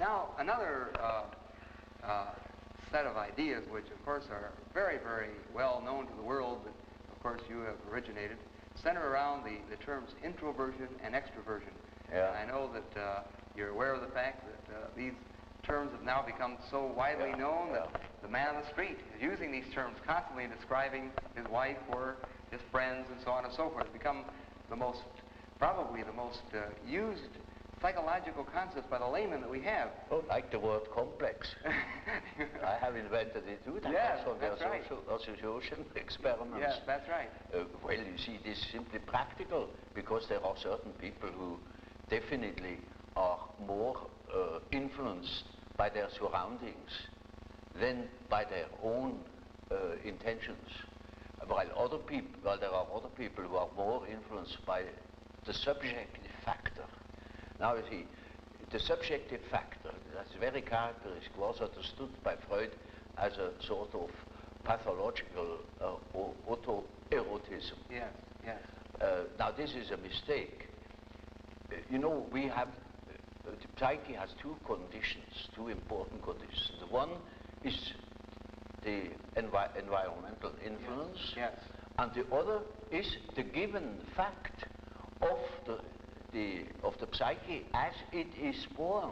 Now, another set of ideas, which of course are very, very well known to the world, that of course you have originated, center around the terms introversion and extroversion. Yeah. And I know that you're aware of the fact that these terms have now become so widely known that the man on the street is using these terms constantly, describing his wife or his friends and so on and so forth. It's become the most, probably the most used psychological concepts by the layman that we have. Oh, like the word complex. I have invented it too. Yes, also that's right. Association experiments. Yes, that's right. Well, you see, this is simply practical, because there are certain people who definitely are more influenced by their surroundings than by their own intentions. While there are other people who are more influenced by the subjective factor. Now you see, the subjective factor, that's very characteristic, was understood by Freud as a sort of pathological autoerotism. Yes, yes. Now this is a mistake. You know, we have, the psyche has two conditions, two important conditions. The one is the environmental influence, yes. And the other is the given fact of the psyche as it is born.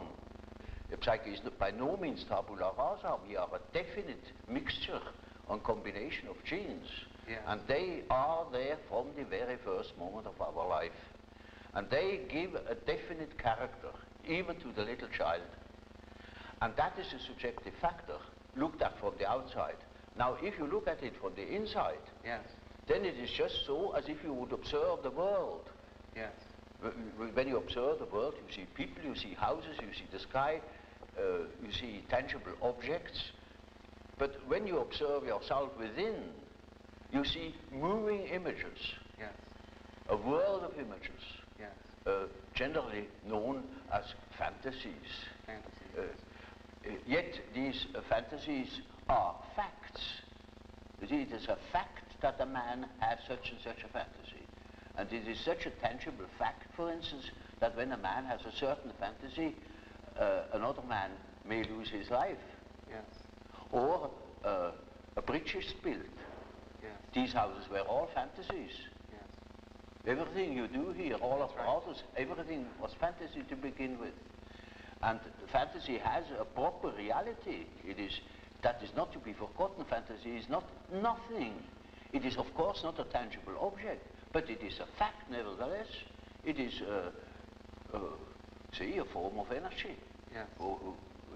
The psyche is by no means tabula rasa. We are a definite mixture and combination of genes. Yes. And they are there from the very first moment of our life. And they give a definite character, even to the little child. And that is a subjective factor, looked at from the outside. Now, if you look at it from the inside, yes, then it is just so as if you would observe the world. Yes. When you observe the world, you see people, you see houses, you see the sky, you see tangible objects. But when you observe yourself within, you see moving images. Yes. A world of images. Yes. Generally known as fantasies. Fantasies. Yet these fantasies are facts. You see, it is a fact that a man has such and such a fantasy. And it is such a tangible fact, for instance, that when a man has a certain fantasy, another man may lose his life. Yes. Or a bridge is built. Yes. These houses were all fantasies. Yes. Everything you do here, all That's of right. houses, everything was fantasy to begin with. And fantasy has a proper reality. That is not to be forgotten. Fantasy is not nothing. It is, of course, not a tangible object, but it is a fact nevertheless. It is, say, a form of energy. Yes.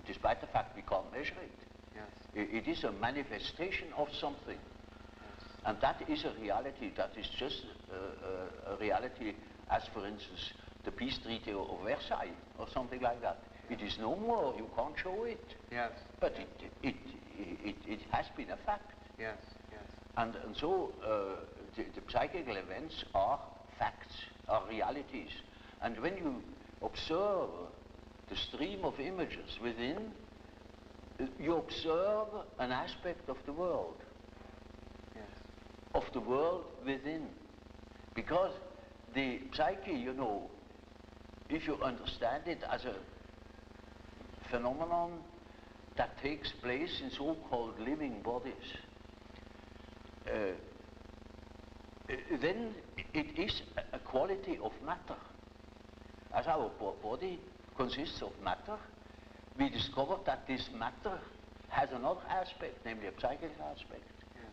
Despite the fact we can't measure it. Yes. It is a manifestation of something. Yes. And that is a reality. That is just a reality as, for instance, the peace treaty of Versailles or something like that. It is no more. You can't show it. Yes. But it has been a fact. Yes. Yes. And so the psychical events are facts, are realities. And when you observe the stream of images within, you observe an aspect of the world. Yes. Of the world within. Because the psyche, you know, if you understand it as a phenomenon that takes place in so-called living bodies, then it is a quality of matter. As our body consists of matter, we discovered that this matter has another aspect, namely a psychic aspect. Yes.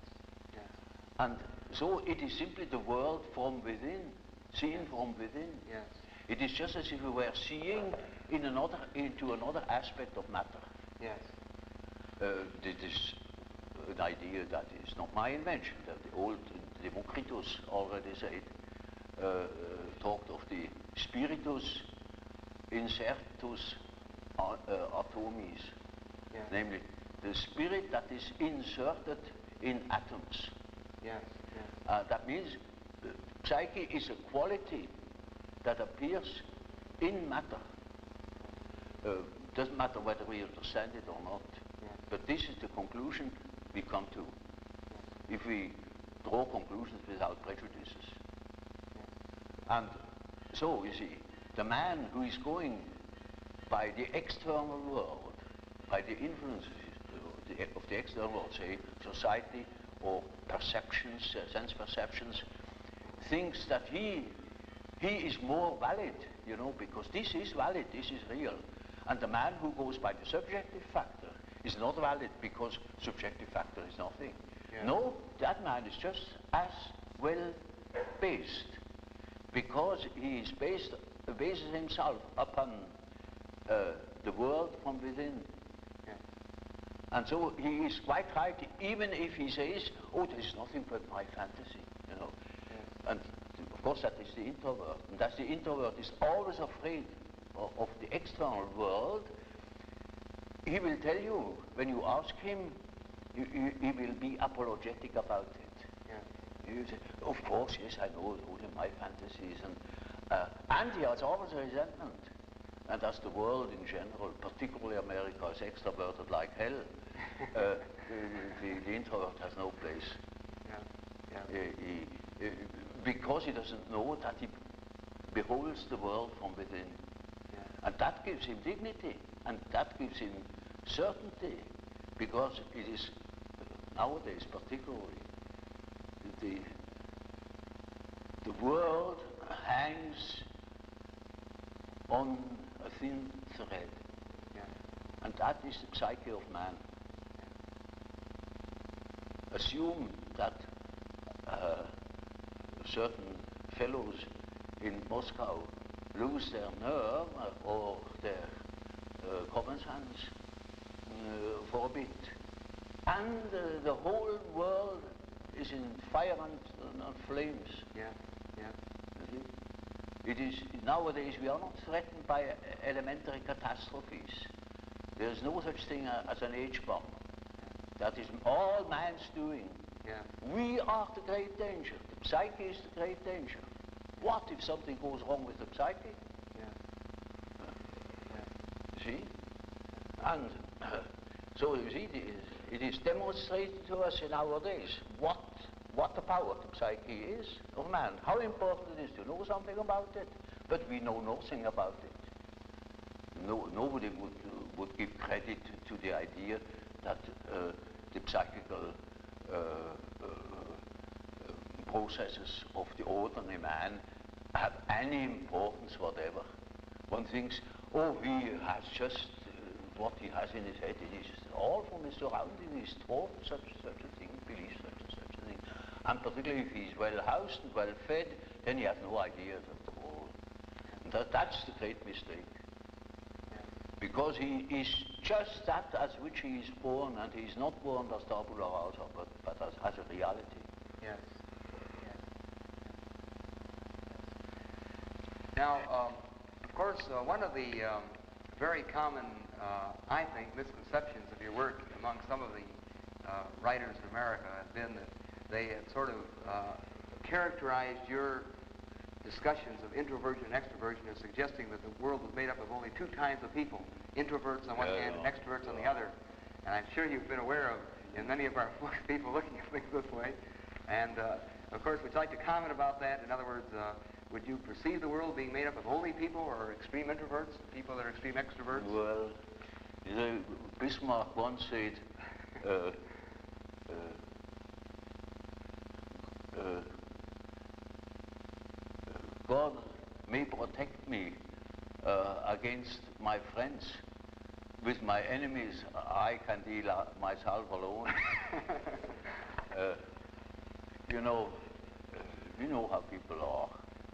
Yes. And so it is simply the world from within, seen from within. Yes. It is just as if we were seeing into another aspect of matter. Yes. This is an idea that is not my invention. That the old Democritus already said, talked of the spiritus insertus atomis, Yes. namely the spirit that is inserted in atoms. Yes. Yes. That means psyche is a quality that appears in matter. Doesn't matter whether we understand it or not. Yes. But this is the conclusion we come to. If we draw conclusions without prejudices. Yes. And so, you see, the man who is going by the external world, by the influences of the external world, say society or perceptions, sense perceptions, thinks that he is more valid, you know, because this is valid, this is real. And the man who goes by the subjective factor is not valid because subjective factor is nothing. Yeah. No, that man is just as well based, because he is bases himself upon the world from within. Yeah. And so he is quite right, even if he says, oh, there is nothing but my fantasy, you know. Yeah. And of course that is the introvert. And that the introvert is always afraid of the external world. He will tell you, when you ask him, he will be apologetic about it. Yeah. He will say, of course, yes, I know my fantasies. And he has always a resentment. And as the world in general, particularly America, is extroverted like hell, the introvert has no place. Yeah. Yeah. Because he doesn't know that he beholds the world from within. Yeah. And that gives him dignity, and that gives him certainty, because it is, nowadays particularly, the world hangs on a thin thread. Yeah. And that is the psyche of man. Assume that certain fellows in Moscow lose their nerve or their common sense for a bit, and the whole world is in fire and flames. Yeah. Yeah. You see? It is, nowadays we are not threatened by elementary catastrophes. There is no such thing as an H-bomb. That is all man's doing. Yeah. We are the great danger. The psyche is the great danger. What if something goes wrong with the psyche? Yeah. You see? And so you see, it is demonstrated to us in our days what the power of the psyche is of man, how important it is to know something about it, but we know nothing about it. Nobody would give credit to the idea that the psychical processes of the ordinary man have any importance whatever. One thinks, oh, he has just what he has in his head, it is all from his surrounding, he's taught such a thing, believes such a thing. And particularly if he's well housed and well fed, then he has no ideas at all. And that's the great mistake. Because he is just that as which he is born, and he is not born as tabula rasa, but as a reality. Yes. Yes. Now, of course, one of the very common, I think, misconceptions of your work among some of the writers in America has been that they had sort of characterized your discussions of introversion and extroversion as suggesting that the world was made up of only two kinds of people, introverts on one hand and extroverts on the other. And I'm sure you've been aware of, in many of our people looking at things this way. And of course, we'd like to comment about that. In other words, would you perceive the world being made up of only people or extreme introverts, people that are extreme extroverts? Well, you know, Bismarck once said, God may protect me against my friends. With my enemies, I can deal myself alone. You know how people are.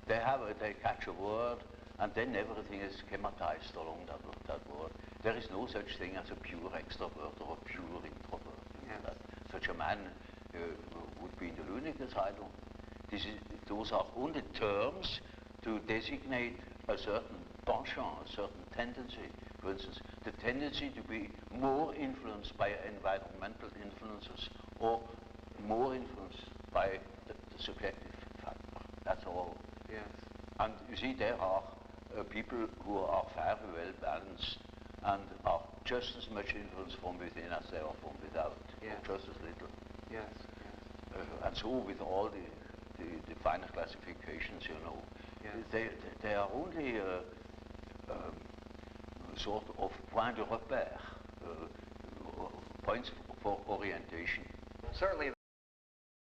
They catch a word, and then everything is schematized along that word. There is no such thing as a pure extrovert or a pure introvert. Yes. Such a man would be in the lunatic asylum. Those are only terms to designate a certain penchant, a certain tendency. For instance, the tendency to be more influenced by environmental influences or more influenced by the subjective factor. That's all. Yes. And you see, there are people who are very well balanced and are just as much influenced from within as they are from without, Yes. or just as little. Yes. And so with all the finer classifications, you know, Yes. they are only sort of point de repère, points for orientation. Certainly